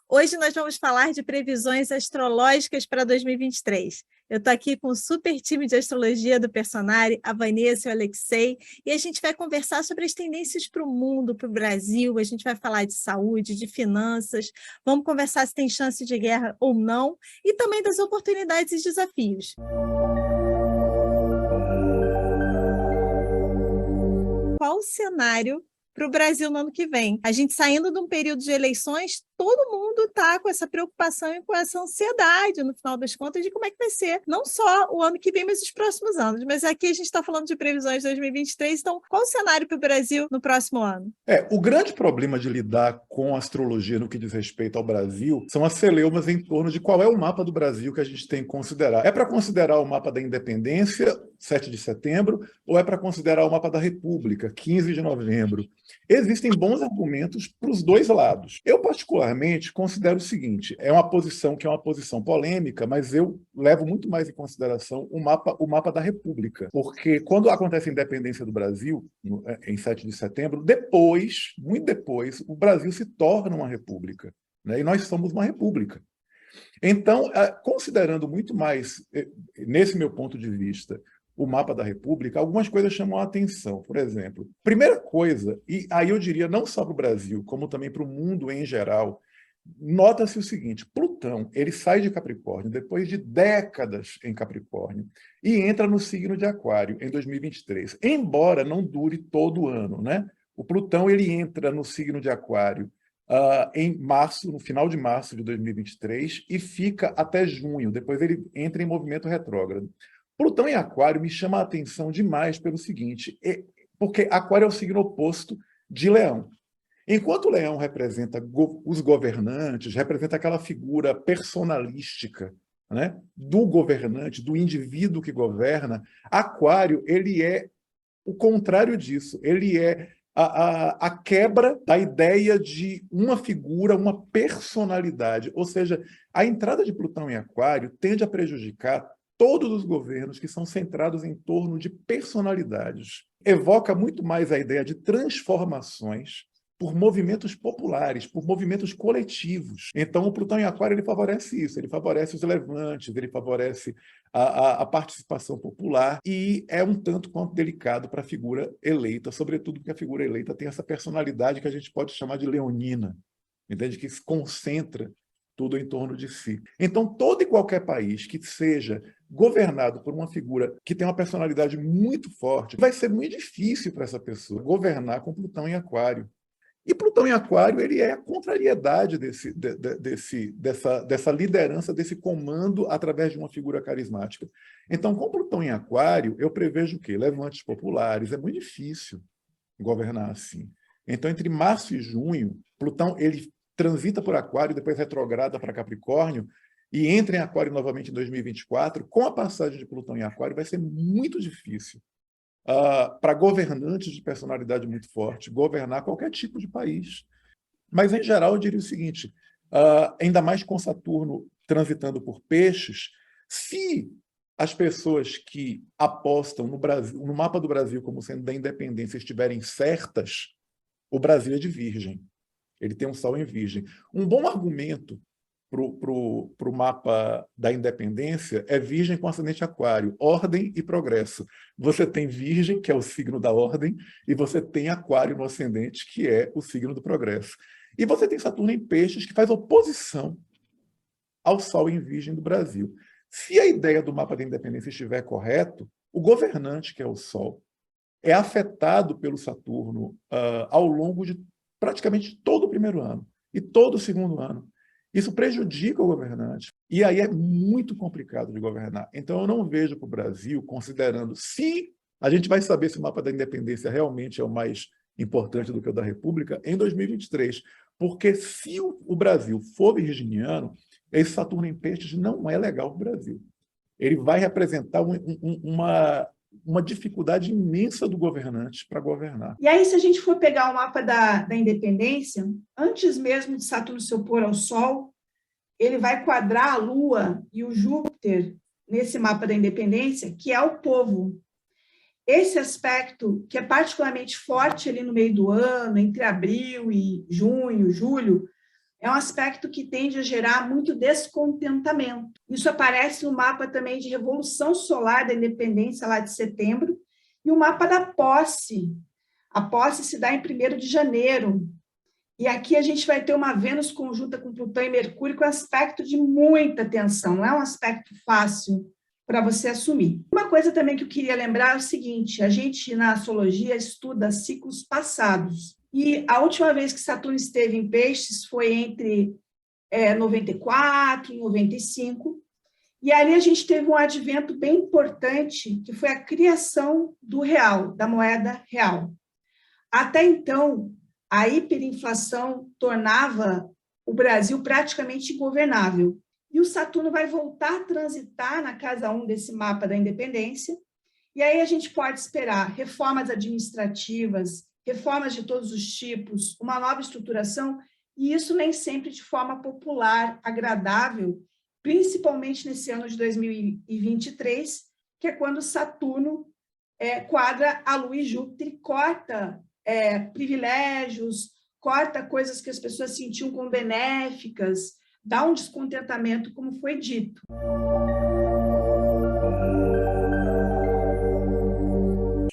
Hoje nós vamos falar de previsões astrológicas para 2023. Eu estou aqui com o super time de astrologia do Personare, a Vanessa e o Alexei, e a gente vai conversar sobre as tendências para o mundo, para o Brasil, a gente vai falar de saúde, de finanças, vamos conversar se tem chance de guerra ou não, e também das oportunidades e desafios. Qual o cenário para o Brasil no ano que vem? A gente saindo de um período de eleições, todo mundo está com essa preocupação e com essa ansiedade, no final das contas, de como é que vai ser, não só o ano que vem, mas os próximos anos. Mas aqui a gente está falando de previsões de 2023, então qual o cenário para o Brasil no próximo ano? O grande problema de lidar com a astrologia no que diz respeito ao Brasil são as celeumas em torno de qual é o mapa do Brasil que a gente tem que considerar. É para considerar o mapa da independência, 7 de setembro, ou é para considerar o mapa da República, 15 de novembro? Existem bons argumentos para os dois lados. Eu, particularmente, considero o seguinte: é uma posição que é uma posição polêmica, mas eu levo muito mais em consideração o mapa da República. Porque quando acontece a independência do Brasil, em 7 de setembro, depois, muito depois, o Brasil se torna uma república, né? E nós somos uma república. Então, considerando muito mais, nesse meu ponto de vista, o mapa da República, algumas coisas chamam a atenção. Por exemplo, primeira coisa, e aí eu diria não só para o Brasil, como também para o mundo em geral, nota-se o seguinte: Plutão, ele sai de Capricórnio depois de décadas em Capricórnio e entra no signo de Aquário em 2023, embora não dure todo o ano, né? O Plutão, ele entra no signo de Aquário em março, no final de março de 2023, e fica até junho. Depois ele entra em movimento retrógrado. Plutão em Aquário me chama a atenção demais pelo seguinte, porque Aquário é o signo oposto de Leão. Enquanto o Leão representa os governantes, representa aquela figura personalística, né, do governante, do indivíduo que governa, Aquário, ele é o contrário disso. Ele é a quebra da ideia de uma figura, uma personalidade. Ou seja, a entrada de Plutão em Aquário tende a prejudicar todos os governos que são centrados em torno de personalidades. Evoca muito mais a ideia de transformações por movimentos populares, por movimentos coletivos. Então, o Plutão em Aquário, ele favorece isso, ele favorece os levantes, ele favorece a participação popular, e é um tanto quanto delicado para a figura eleita, sobretudo porque a figura eleita tem essa personalidade que a gente pode chamar de leonina, entende? Que se concentra tudo em torno de si. Então, todo e qualquer país que seja governado por uma figura que tem uma personalidade muito forte, vai ser muito difícil para essa pessoa governar com Plutão em Aquário. E Plutão em Aquário, ele é a contrariedade dessa liderança, desse comando através de uma figura carismática. Então, com Plutão em Aquário, eu prevejo o quê? Levantes populares. É muito difícil governar assim. Então, entre março e junho, Plutão ele transita por Aquário, depois retrograda para Capricórnio, e entra em Aquário novamente em 2024. Com a passagem de Plutão em Aquário, vai ser muito difícil para governantes de personalidade muito forte governar qualquer tipo de país. Mas, em geral, eu diria o seguinte, ainda mais com Saturno transitando por peixes, se as pessoas que apostam no Brasil, no mapa do Brasil como sendo da independência, estiverem certas, o Brasil é de Virgem. Ele tem um Sol em Virgem. Um bom argumento para o mapa da independência é Virgem com ascendente Aquário, ordem e progresso. Você tem Virgem, que é o signo da ordem, e você tem Aquário no ascendente, que é o signo do progresso. E você tem Saturno em Peixes, que faz oposição ao Sol em Virgem do Brasil. Se a ideia do mapa da independência estiver correto, o governante, que é o Sol, é afetado pelo Saturno ao longo de praticamente todo o primeiro ano e todo o segundo ano. Isso prejudica o governante, e aí é muito complicado de governar. Então, eu não vejo para o Brasil, considerando se a gente vai saber se o mapa da independência realmente é o mais importante do que o da República, em 2023. Porque se o Brasil for virginiano, esse Saturno em Peixes não é legal para o Brasil. Ele vai representar uma dificuldade imensa do governante para governar. E aí, se a gente for pegar o mapa da independência, antes mesmo de Saturno se opor ao Sol, ele vai quadrar a Lua e o Júpiter nesse mapa da independência, que é o povo. Esse aspecto, que é particularmente forte ali no meio do ano, entre abril e junho, julho, é um aspecto que tende a gerar muito descontentamento. Isso aparece no mapa também de Revolução Solar da Independência, lá de setembro, e o mapa da posse. A posse se dá em 1º de janeiro. E aqui a gente vai ter uma Vênus conjunta com Plutão e Mercúrio com aspecto de muita tensão, não é um aspecto fácil para você assumir. Uma coisa também que eu queria lembrar é o seguinte, a gente na astrologia estuda ciclos passados, e a última vez que Saturno esteve em Peixes foi entre 94 e 95, e ali a gente teve um advento bem importante, que foi a criação do real, da moeda real. Até então, a hiperinflação tornava o Brasil praticamente ingovernável. E o Saturno vai voltar a transitar na casa 1 desse mapa da independência, e aí a gente pode esperar reformas administrativas, reformas de todos os tipos, uma nova estruturação, e isso nem sempre de forma popular, agradável, principalmente nesse ano de 2023, que é quando Saturno quadra a Lua e Júpiter e corta privilégios, corta coisas que as pessoas sentiam como benéficas, dá um descontentamento, como foi dito.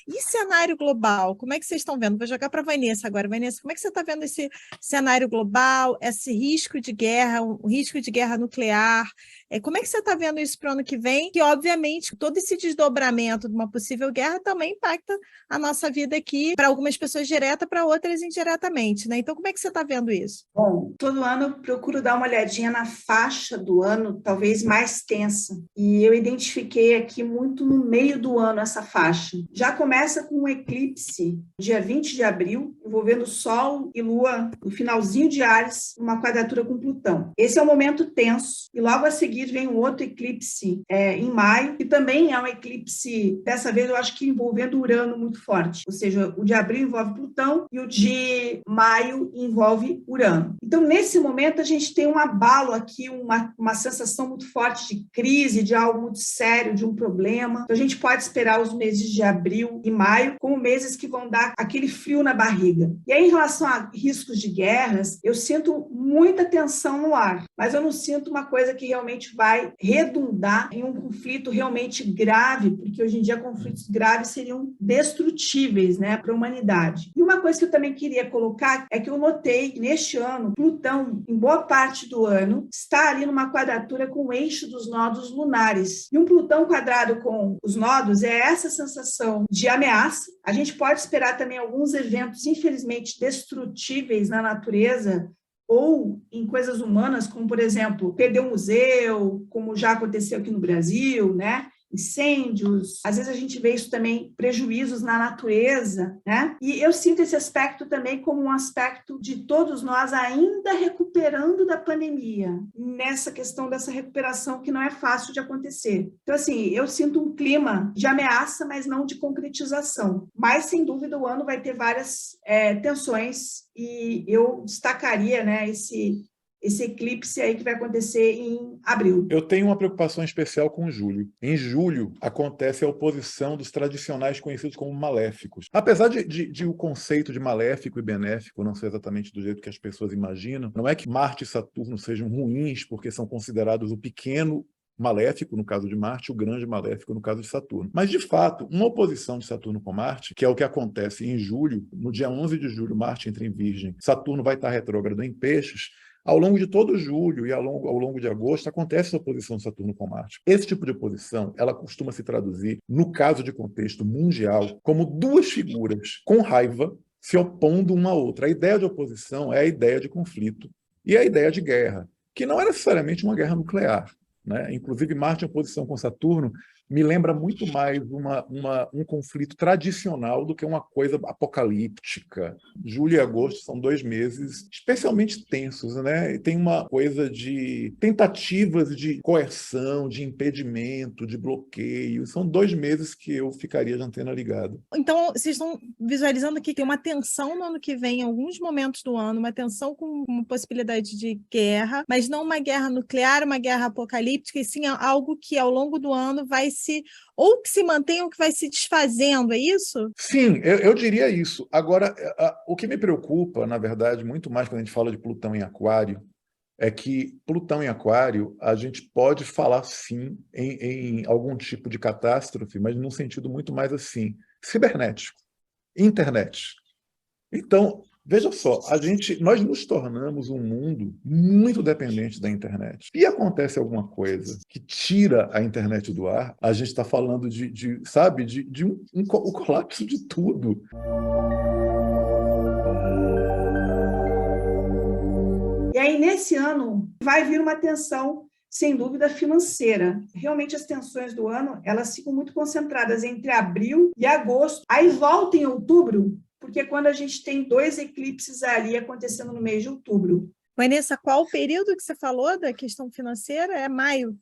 E cenário global, como é que vocês estão vendo? Vou jogar para a Vanessa agora. Vanessa, como é que você está vendo esse cenário global, esse risco de guerra, o risco de guerra nuclear? Como é que você está vendo isso para o ano que vem? Que, obviamente, todo esse desdobramento de uma possível guerra também impacta a nossa vida aqui, para algumas pessoas direta, para outras indiretamente, né? Então, como é que você está vendo isso? Bom, todo ano eu procuro dar uma olhadinha na faixa do ano, talvez mais tensa. E eu identifiquei aqui muito no meio do ano essa faixa. Já começa com um eclipse, dia 20 de abril, envolvendo Sol e Lua no finalzinho de Áries, uma quadratura com Plutão. Esse é um momento tenso. E logo a seguir vem um outro eclipse em maio, que também é um eclipse, dessa vez eu acho que envolvendo Urano muito forte. Ou seja, o de abril envolve Plutão e o de maio envolve Urano. Então, nesse momento, a gente tem um abalo aqui, uma sensação muito forte de crise, de algo muito sério, de um problema. Então, a gente pode esperar os meses de abril e maio como meses que vão dar aquele frio na barriga. E aí, em relação a riscos de guerras, eu sinto muita tensão no ar, mas eu não sinto uma coisa que realmente vai redundar em um conflito realmente grave, porque hoje em dia conflitos graves seriam destrutíveis, né, para a humanidade. E uma coisa que eu também queria colocar é que eu notei que neste ano, Plutão, em boa parte do ano, está ali numa quadratura com o eixo dos nodos lunares. E um Plutão quadrado com os nodos é essa sensação de ameaça. A gente pode esperar também alguns eventos, infelizmente, destrutíveis na natureza, ou em coisas humanas, como, por exemplo, perder um museu, como já aconteceu aqui no Brasil, né? Incêndios, às vezes a gente vê isso também, prejuízos na natureza, né? E eu sinto esse aspecto também como um aspecto de todos nós ainda recuperando da pandemia, nessa questão dessa recuperação que não é fácil de acontecer. Então, assim, eu sinto um clima de ameaça, mas não de concretização. Mas, sem dúvida, o ano vai ter várias tensões e eu destacaria, né, esse eclipse aí que vai acontecer em abril. Eu tenho uma preocupação especial com julho. Em julho, acontece a oposição dos tradicionais conhecidos como maléficos. Apesar de o conceito de maléfico e benéfico não ser exatamente do jeito que as pessoas imaginam, não é que Marte e Saturno sejam ruins porque são considerados o pequeno maléfico, no caso de Marte, o grande maléfico, no caso de Saturno. Mas, de fato, uma oposição de Saturno com Marte, que é o que acontece em julho, no dia 11 de julho, Marte entra em Virgem, Saturno vai estar retrógrado em Peixes. Ao longo de todo julho e ao longo de agosto, acontece essa oposição de Saturno com Marte. Esse tipo de oposição, ela costuma se traduzir, no caso de contexto mundial, como duas figuras com raiva se opondo uma à outra. A ideia de oposição é a ideia de conflito e a ideia de guerra, que não é necessariamente uma guerra nuclear, né? Inclusive, Marte em oposição com Saturno me lembra muito mais um conflito tradicional do que uma coisa apocalíptica. Julho e agosto são 2 meses especialmente tensos, né? E tem uma coisa de tentativas de coerção, de impedimento, de bloqueio. São 2 meses que eu ficaria de antena ligada. Então, vocês estão visualizando aqui que tem uma tensão no ano que vem, em alguns momentos do ano, uma tensão com uma possibilidade de guerra, mas não uma guerra nuclear, uma guerra apocalíptica, e sim algo que ao longo do ano vai ou que se mantenha ou que vai se desfazendo, é isso? Sim, eu diria isso. Agora, o que me preocupa, na verdade, muito mais quando a gente fala de Plutão em Aquário, é que Plutão em Aquário, a gente pode falar sim em algum tipo de catástrofe, mas num sentido muito mais assim, cibernético, internet. Então, veja só, nós nos tornamos um mundo muito dependente da internet. Se acontece alguma coisa que tira a internet do ar, a gente está falando sabe, o colapso de tudo. E aí, nesse ano, vai vir uma tensão, sem dúvida, financeira. Realmente, as tensões do ano, elas ficam muito concentradas entre abril e agosto. Aí volta em outubro, porque é quando a gente tem 2 eclipses ali acontecendo no mês de outubro. Vanessa, qual o período que você falou da questão financeira? É maio.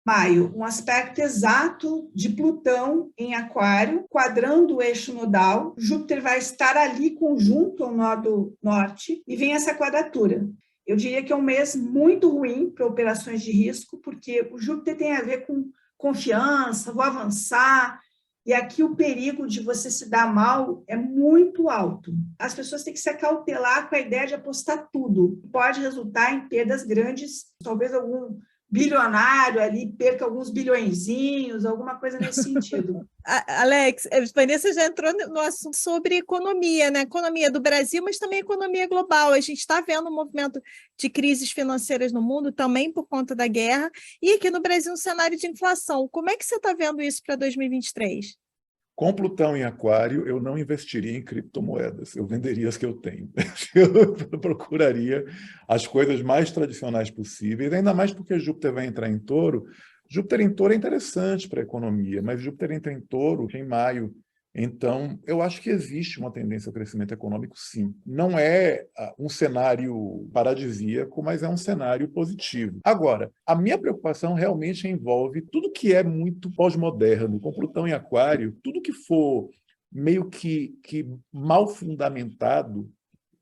Maio, um aspecto exato de Plutão em Aquário, quadrando o eixo nodal. Júpiter vai estar ali conjunto ao nó do norte e vem essa quadratura. Eu diria que é um mês muito ruim para operações de risco, porque o Júpiter tem a ver com confiança, vou avançar, e aqui o perigo de você se dar mal é muito alto. As pessoas têm que se acautelar com a ideia de apostar tudo. Pode resultar em perdas grandes, talvez algum bilionário ali perca alguns bilhõezinhos, alguma coisa nesse sentido. Alex, Vanessa já entrou no assunto sobre economia, né? Economia do Brasil, mas também economia global. A gente está vendo um movimento de crises financeiras no mundo, também por conta da guerra, e aqui no Brasil um cenário de inflação. Como é que você está vendo isso para 2023? Com Plutão em Aquário, eu não investiria em criptomoedas, eu venderia as que eu tenho. Eu procuraria as coisas mais tradicionais possíveis, ainda mais porque Júpiter vai entrar em Touro. Júpiter em Touro é interessante para a economia, mas Júpiter entra em Touro em maio. Então, eu acho que existe uma tendência ao crescimento econômico, sim. Não é um cenário paradisíaco, mas é um cenário positivo. Agora, a minha preocupação realmente envolve tudo que é muito pós-moderno, com Plutão em Aquário, tudo que for meio que mal fundamentado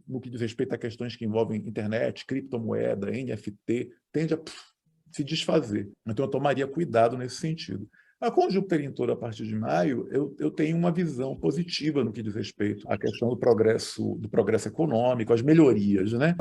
no que diz respeito a questões que envolvem internet, criptomoeda, NFT, tende a se desfazer. Então, eu tomaria cuidado nesse sentido. Com Júpiter em Touro a partir de maio, eu tenho uma visão positiva no que diz respeito à questão do progresso econômico, as melhorias, né?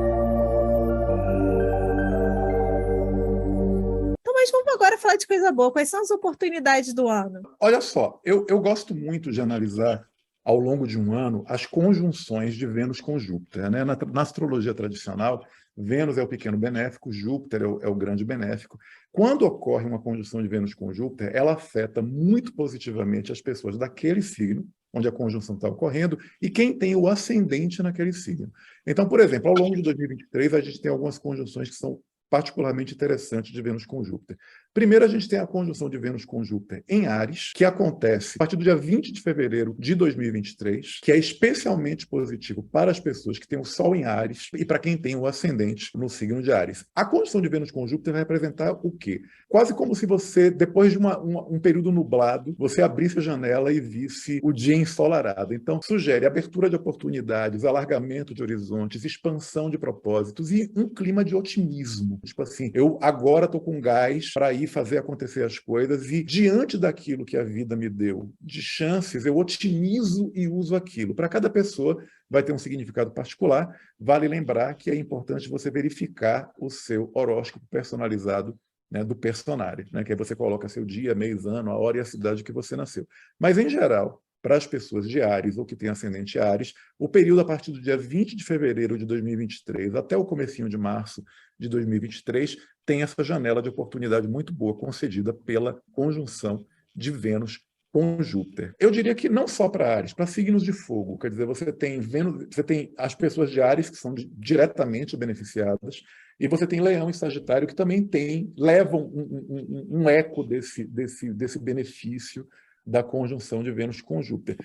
Então, mas vamos agora falar de coisa boa. Quais são as oportunidades do ano? Olha só, eu gosto muito de analisar ao longo de um ano as conjunções de Vênus com Júpiter, né? Na astrologia tradicional, Vênus é o pequeno benéfico, Júpiter é o grande benéfico. Quando ocorre uma conjunção de Vênus com Júpiter, ela afeta muito positivamente as pessoas daquele signo, onde a conjunção está ocorrendo, e quem tem o ascendente naquele signo. Então, por exemplo, ao longo de 2023, a gente tem algumas conjunções que são particularmente interessantes de Vênus com Júpiter. Primeiro, a gente tem a conjunção de Vênus com Júpiter em Áries, que acontece a partir do dia 20 de fevereiro de 2023, que é especialmente positivo para as pessoas que têm o Sol em Áries e para quem tem o ascendente no signo de Áries. A conjunção de Vênus com Júpiter vai representar o quê? Quase como se você, depois de um período nublado, você abrisse a janela e visse o dia ensolarado. Então, sugere abertura de oportunidades, alargamento de horizontes, expansão de propósitos e um clima de otimismo. Tipo assim, eu agora estou com gás para ir fazer acontecer as coisas e, diante daquilo que a vida me deu de chances, eu otimizo e uso aquilo. Para cada pessoa vai ter um significado particular. Vale lembrar que é importante você verificar o seu horóscopo personalizado, né, do personagem, né, que aí você coloca seu dia, mês, ano, a hora e a cidade que você nasceu. Mas, em geral, para as pessoas de Áries ou que têm ascendente Áries, o período a partir do dia 20 de fevereiro de 2023 até o comecinho de março de 2023 tem essa janela de oportunidade muito boa concedida pela conjunção de Vênus com Júpiter. Eu diria que não só para Áries, para signos de fogo, quer dizer, você tem as pessoas de Áries que são diretamente beneficiadas, e você tem Leão e Sagitário que também levam um eco desse benefício da conjunção de Vênus com Júpiter.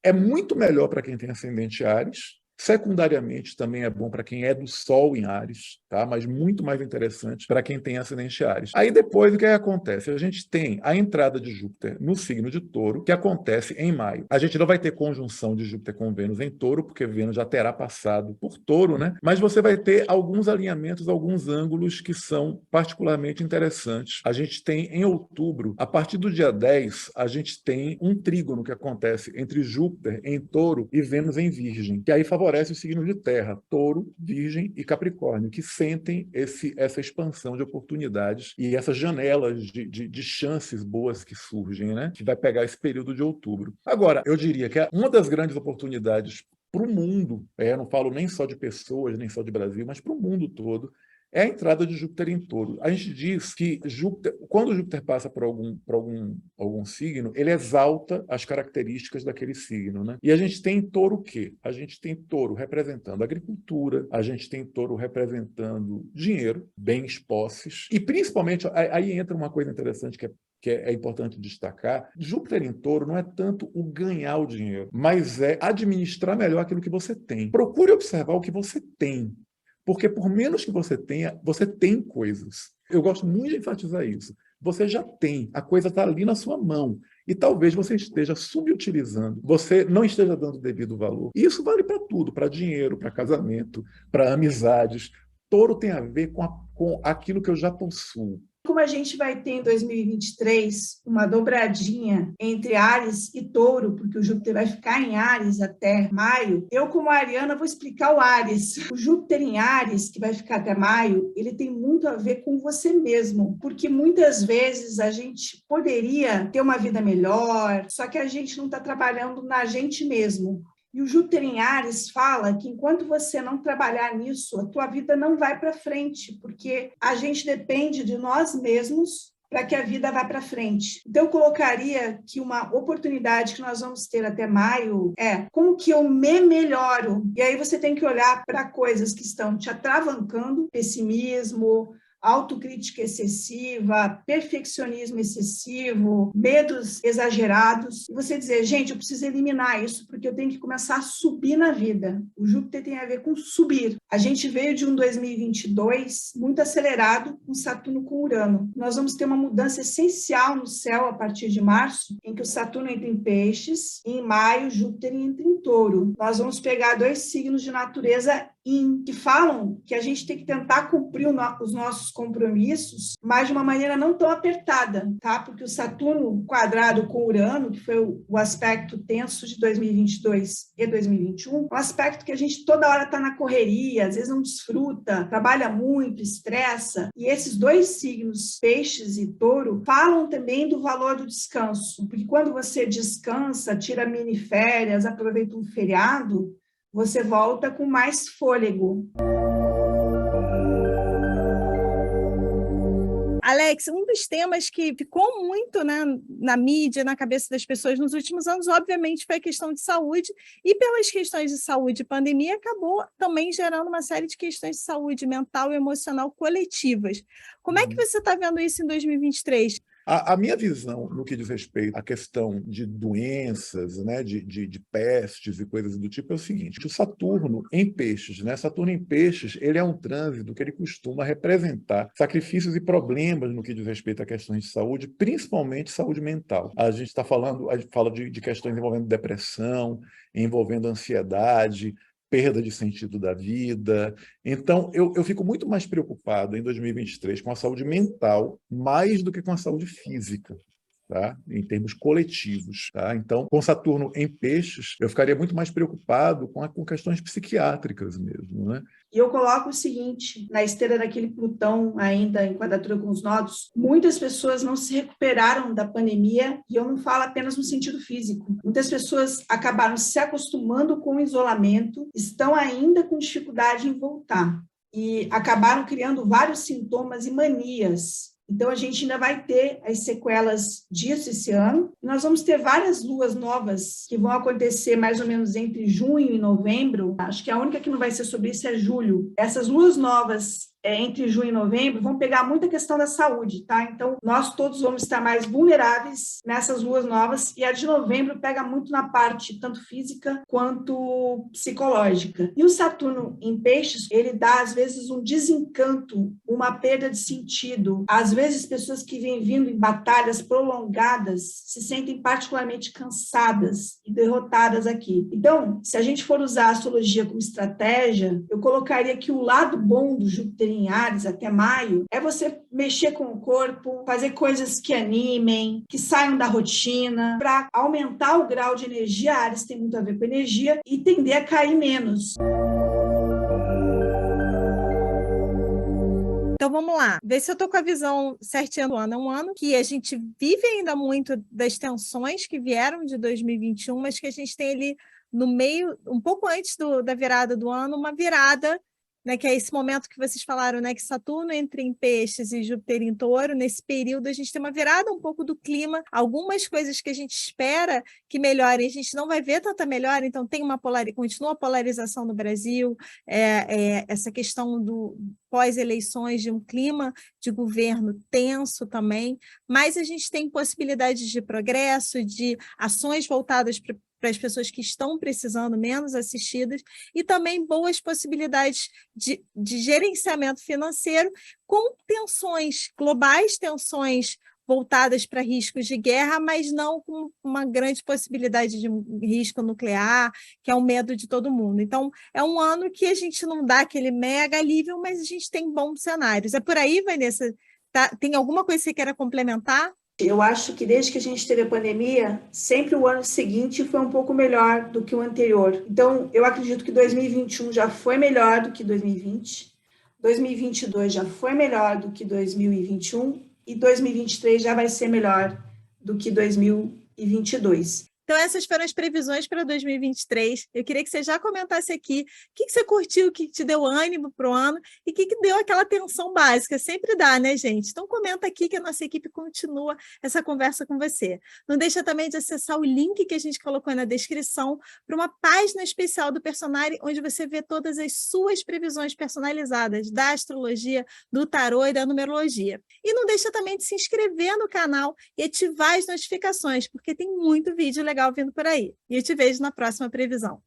É muito melhor para quem tem ascendente Áries, secundariamente também é bom para quem é do Sol em Áries, tá? Mas muito mais interessante para quem tem ascendente Áries. Aí depois o que acontece? A gente tem a entrada de Júpiter no signo de Touro, que acontece em maio. A gente não vai ter conjunção de Júpiter com Vênus em Touro, porque Vênus já terá passado por Touro, né? Mas você vai ter alguns alinhamentos, alguns ângulos que são particularmente interessantes. A gente tem em outubro, a partir do dia 10, a gente tem um trígono que acontece entre Júpiter em Touro e Vênus em Virgem, que aí favorece favorece os signos de terra, Touro, Virgem e Capricórnio, que sentem essa expansão de oportunidades e essas janelas de chances boas que surgem, né? Que vai pegar esse período de outubro. Agora, eu diria que uma das grandes oportunidades para o mundo, não falo nem só de pessoas, nem só de Brasil, mas para o mundo todo, é a entrada de Júpiter em Touro. A gente diz que quando Júpiter passa por algum signo, ele exalta as características daquele signo, né? E a gente tem em Touro o quê? A gente tem Touro representando agricultura, a gente tem Touro representando dinheiro, bens, posses, e principalmente, aí entra uma coisa interessante que é importante destacar, Júpiter em Touro não é tanto o ganhar o dinheiro, mas é administrar melhor aquilo que você tem. Procure observar o que você tem, porque por menos que você tenha, você tem coisas. Eu gosto muito de enfatizar isso. Você já tem, a coisa está ali na sua mão. E talvez você esteja subutilizando, você não esteja dando o devido valor. E isso vale para tudo, para dinheiro, para casamento, para amizades. Touro tem a ver com aquilo que eu já possuo. Como a gente vai ter em 2023 uma dobradinha entre Áries e Touro, porque o Júpiter vai ficar em Áries até maio, eu, como ariana, vou explicar o Áries. O Júpiter em Áries, que vai ficar até maio, ele tem muito a ver com você mesmo, porque muitas vezes a gente poderia ter uma vida melhor, só que a gente não está trabalhando na gente mesmo. E o Júpiter em Áries fala que enquanto você não trabalhar nisso, a tua vida não vai para frente, porque a gente depende de nós mesmos para que a vida vá para frente. Então, eu colocaria que uma oportunidade que nós vamos ter até maio é como que eu me melhoro. E aí você tem que olhar para coisas que estão te atravancando, pessimismo, autocrítica excessiva, perfeccionismo excessivo, medos exagerados, e você dizer, gente, eu preciso eliminar isso porque eu tenho que começar a subir na vida. O Júpiter tem a ver com subir. A gente veio de um 2022 muito acelerado com Saturno com Urano. Nós vamos ter uma mudança essencial no céu a partir de março, em que o Saturno entra em Peixes, e em maio Júpiter entra em Touro. Nós vamos pegar 2 signos de natureza que falam que a gente tem que tentar cumprir os nossos compromissos, mas de uma maneira não tão apertada, tá? Porque o Saturno quadrado com Urano, que foi o aspecto tenso de 2022 e 2021, é um aspecto que a gente toda hora está na correria, às vezes não desfruta, trabalha muito, estressa, e esses 2 signos, Peixes e Touro, falam também do valor do descanso, porque quando você descansa, tira mini férias, aproveita um feriado, você volta com mais fôlego. Alex, um dos temas que ficou muito, né, na mídia, na cabeça das pessoas nos últimos anos, obviamente, foi a questão de saúde, e pelas questões de saúde e pandemia, acabou também gerando uma série de questões de saúde mental e emocional coletivas. Como é que você está vendo isso em 2023? A minha visão no que diz respeito à questão de doenças, né, de pestes e coisas do tipo é o seguinte: o Saturno em Peixes, né? Saturno em Peixes, ele é um trânsito que ele costuma representar sacrifícios e problemas no que diz respeito a questões de saúde, principalmente saúde mental. A gente fala de questões envolvendo depressão, envolvendo ansiedade, perda de sentido da vida. Então, eu fico muito mais preocupado em 2023 com a saúde mental, mais do que com a saúde física, tá? Em termos coletivos. Tá? Então, com Saturno em Peixes, eu ficaria muito mais preocupado com questões psiquiátricas mesmo, né? E eu coloco o seguinte, na esteira daquele Plutão ainda em quadratura com os nodos, muitas pessoas não se recuperaram da pandemia, e eu não falo apenas no sentido físico. Muitas pessoas acabaram se acostumando com o isolamento, estão ainda com dificuldade em voltar, e acabaram criando vários sintomas e manias. Então, a gente ainda vai ter as sequelas disso esse ano. Nós vamos ter várias luas novas que vão acontecer mais ou menos entre junho e novembro. Acho que a única que não vai ser sobre isso é julho. Essas luas novas entre junho e novembro vão pegar muita questão da saúde, tá? Então, nós todos vamos estar mais vulneráveis nessas luas novas, e a de novembro pega muito na parte tanto física quanto psicológica. E o Saturno em Peixes, ele dá, às vezes, um desencanto, uma perda de sentido. Às vezes, pessoas que vêm vindo em batalhas prolongadas se sentem particularmente cansadas e derrotadas aqui. Então, se a gente for usar a astrologia como estratégia, eu colocaria que o lado bom do Júpiter em Áries até maio, é você mexer com o corpo, fazer coisas que animem, que saiam da rotina, para aumentar o grau de energia. Áries tem muito a ver com energia e tender a cair menos. Então vamos lá, ver se eu estou com a visão certinha do ano. É um ano que a gente vive ainda muito das tensões que vieram de 2021, mas que a gente tem ali no meio, um pouco antes da virada do ano, uma virada, né, que é esse momento que vocês falaram, né, que Saturno entra em Peixes e Júpiter em Touro. Nesse período a gente tem uma virada um pouco do clima, algumas coisas que a gente espera que melhorem, a gente não vai ver tanta melhora, então tem continua a polarização no Brasil, essa questão do pós-eleições, de um clima de governo tenso também, mas a gente tem possibilidades de progresso, de ações voltadas para as pessoas que estão precisando, menos assistidas, e também boas possibilidades de gerenciamento financeiro com tensões globais, tensões voltadas para riscos de guerra, mas não com uma grande possibilidade de risco nuclear, que é o medo de todo mundo. Então, é um ano que a gente não dá aquele mega alívio, mas a gente tem bons cenários. É por aí, Vanessa? Tem alguma coisa que você queira complementar? Eu acho que desde que a gente teve a pandemia, sempre o ano seguinte foi um pouco melhor do que o anterior. Então, eu acredito que 2021 já foi melhor do que 2020, 2022 já foi melhor do que 2021 e 2023 já vai ser melhor do que 2022. Então, essas foram as previsões para 2023. Eu queria que você já comentasse aqui o que você curtiu, o que te deu ânimo para o ano e o que deu aquela tensão básica. Sempre dá, né, gente? Então, comenta aqui que a nossa equipe continua essa conversa com você. Não deixa também de acessar o link que a gente colocou na descrição para uma página especial do Personare, onde você vê todas as suas previsões personalizadas da astrologia, do tarô e da numerologia. E não deixa também de se inscrever no canal e ativar as notificações, porque tem muito vídeo legal vindo por aí. E eu te vejo na próxima previsão.